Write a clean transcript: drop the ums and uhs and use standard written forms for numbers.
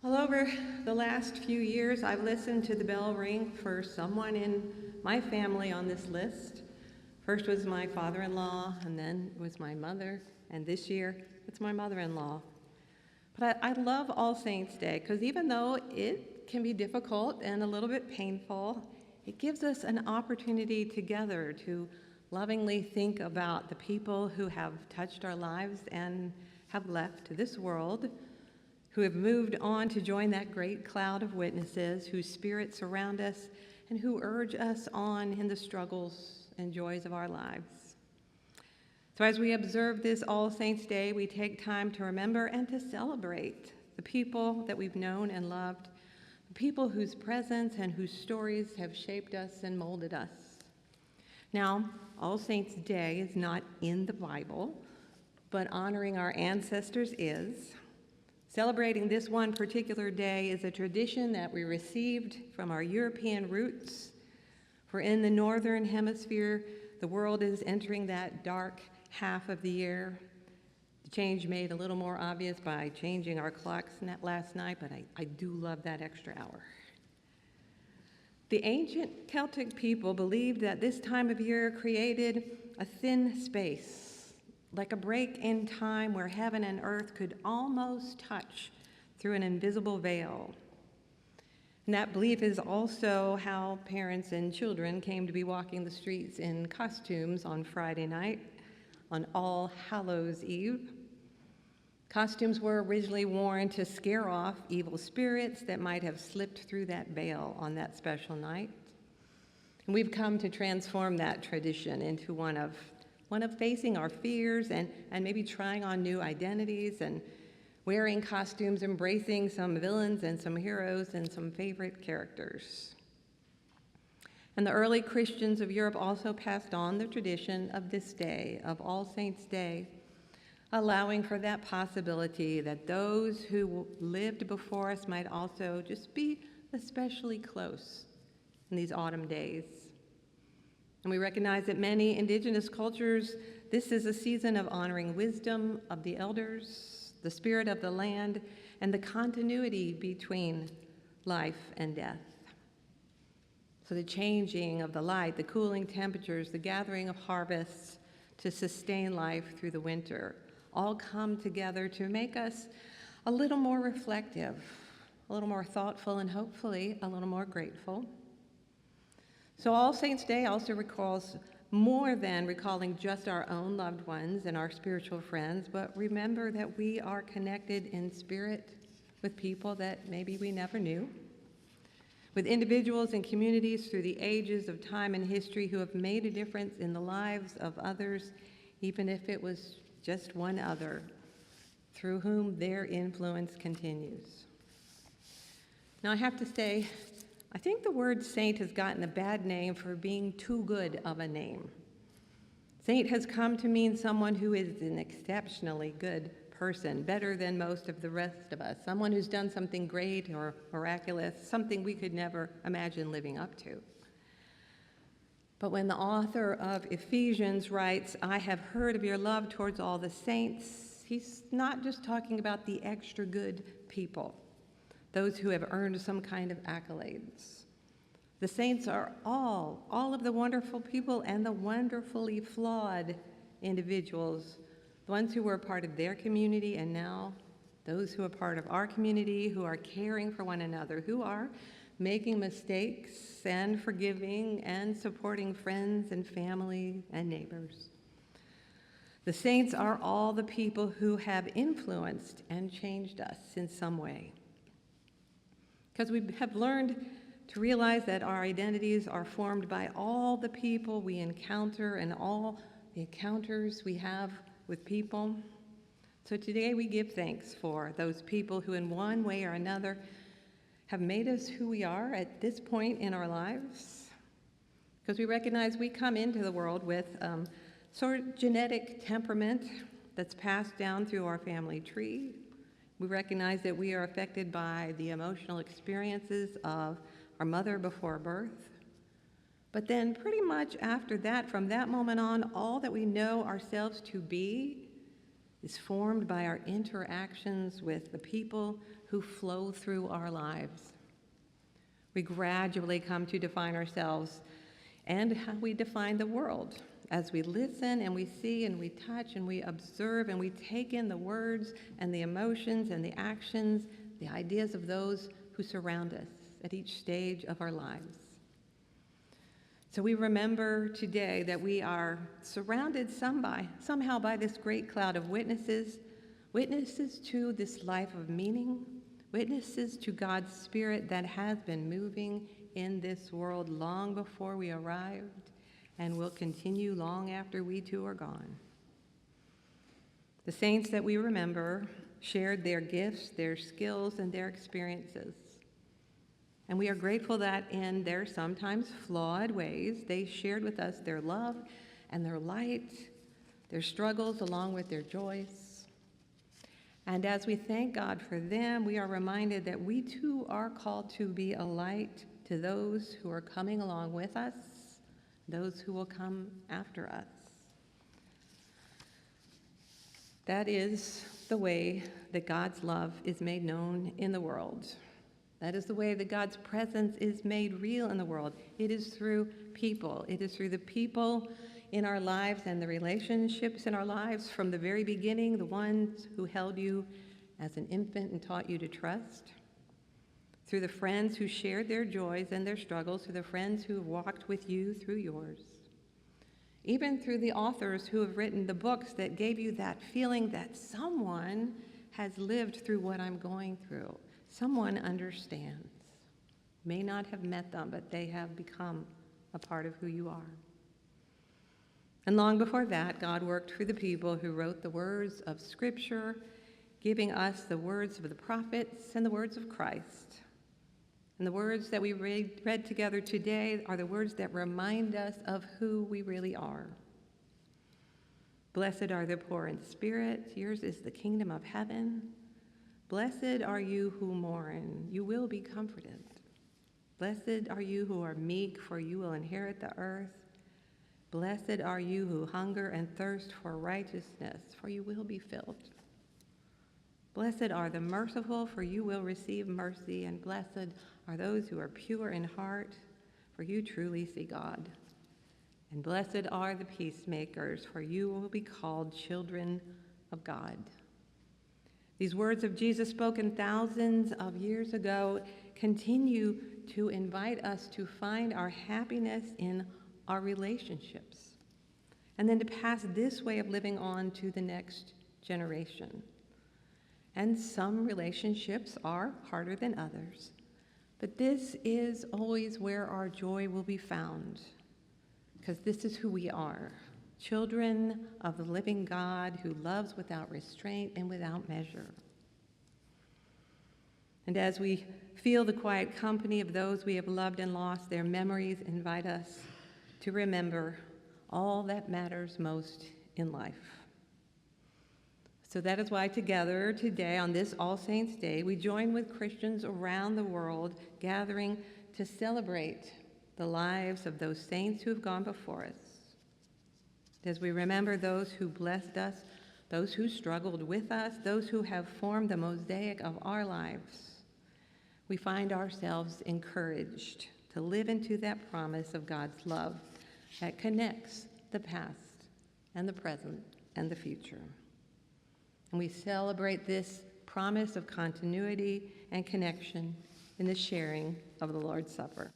Well, over the last few years, I've listened to the bell ring for someone in my family on this list. First was my father-in-law, and then it was my mother, and this year it's my mother-in-law. But I love All Saints' Day because even though it can be difficult and a little bit painful, it gives us an opportunity together to lovingly think about the people who have touched our lives and have left this world, who have moved on to join that great cloud of witnesses whose spirits surround us and who urge us on in the struggles and joys of our lives. So as we observe this All Saints' Day, we take time to remember and to celebrate the people that we've known and loved, the people whose presence and whose stories have shaped us and molded us. Now, All Saints' Day is not in the Bible, but honoring our ancestors is. Celebrating this one particular day is a tradition that we received from our European roots. For in the northern hemisphere, the world is entering that dark half of the year. The change made a little more obvious by changing our clocks last night, but I do love that extra hour. The ancient Celtic people believed that this time of year created a thin space, like a break in time where heaven and earth could almost touch through an invisible veil. And that belief is also how parents and children came to be walking the streets in costumes on Friday night, on All Hallows' Eve. Costumes were originally worn to scare off evil spirits that might have slipped through that veil on that special night. And we've come to transform that tradition into one of facing our fears and maybe trying on new identities and wearing costumes, embracing some villains and some heroes and some favorite characters. And the early Christians of Europe also passed on the tradition of this day, of All Saints' Day, allowing for that possibility that those who lived before us might also just be especially close in these autumn days. And we recognize that many indigenous cultures, this is a season of honoring wisdom of the elders, the spirit of the land, and the continuity between life and death. So the changing of the light, the cooling temperatures, the gathering of harvests to sustain life through the winter, all come together to make us a little more reflective, a little more thoughtful, and hopefully a little more grateful. So All Saints' Day also recalls more than recalling just our own loved ones and our spiritual friends, but remember that we are connected in spirit with people that maybe we never knew, with individuals and communities through the ages of time and history who have made a difference in the lives of others, even if it was just one other, through whom their influence continues. Now, I have to say, I think the word saint has gotten a bad name for being too good of a name. Saint has come to mean someone who is an exceptionally good person, better than most of the rest of us, someone who's done something great or miraculous, something we could never imagine living up to. But when the author of Ephesians writes, "I have heard of your love towards all the saints," he's not just talking about the extra good people, those who have earned some kind of accolades. The saints are all of the wonderful people and the wonderfully flawed individuals, the ones who were part of their community and now those who are part of our community, who are caring for one another, who are making mistakes and forgiving and supporting friends and family and neighbors. The saints are all the people who have influenced and changed us in some way. Because we have learned to realize that our identities are formed by all the people we encounter and all the encounters we have with people. So today we give thanks for those people who in one way or another have made us who we are at this point in our lives. Because we recognize we come into the world with sort of genetic temperament that's passed down through our family tree. We recognize that we are affected by the emotional experiences of our mother before birth. But then pretty much after that, from that moment on, all that we know ourselves to be is formed by our interactions with the people who flow through our lives. We gradually come to define ourselves and how we define the world as we listen and we see and we touch and we observe and we take in the words and the emotions and the actions, the ideas of those who surround us at each stage of our lives. So we remember today that we are surrounded somehow by this great cloud of witnesses to this life of meaning, witnesses to God's Spirit that has been moving in this world long before we arrived and will continue long after we too are gone. The saints that we remember shared their gifts, their skills, and their experiences. And we are grateful that in their sometimes flawed ways, they shared with us their love and their light, their struggles along with their joys. And as we thank God for them, we are reminded that we too are called to be a light to those who are coming along with us, those who will come after us. That is the way that God's love is made known in the world. That is the way that God's presence is made real in the world. It is through people. It is through the people in our lives and the relationships in our lives from the very beginning, the ones who held you as an infant and taught you to trust, through the friends who shared their joys and their struggles, through the friends who have walked with you through yours, even through the authors who have written the books that gave you that feeling that someone has lived through what I'm going through. Someone understands. May not have met them, but they have become a part of who you are. And long before that, God worked through the people who wrote the words of Scripture, giving us the words of the prophets and the words of Christ. And the words that we read together today are the words that remind us of who we really are. Blessed are the poor in spirit, yours is the kingdom of heaven. Blessed are you who mourn, you will be comforted. Blessed are you who are meek, for you will inherit the earth. Blessed are you who hunger and thirst for righteousness, for you will be filled. Blessed are the merciful, for you will receive mercy, and blessed are those who are pure in heart, for you truly see God. And blessed are the peacemakers, for you will be called children of God. These words of Jesus spoken thousands of years ago continue to invite us to find our happiness in our relationships, and then to pass this way of living on to the next generation. And some relationships are harder than others, but this is always where our joy will be found, because this is who we are. Children of the living God who loves without restraint and without measure. And as we feel the quiet company of those we have loved and lost, their memories invite us to remember all that matters most in life. So that is why together today on this All Saints' Day, we join with Christians around the world gathering to celebrate the lives of those saints who have gone before us. As we remember those who blessed us, those who struggled with us, those who have formed the mosaic of our lives, we find ourselves encouraged to live into that promise of God's love that connects the past and the present and the future. And we celebrate this promise of continuity and connection in the sharing of the Lord's Supper.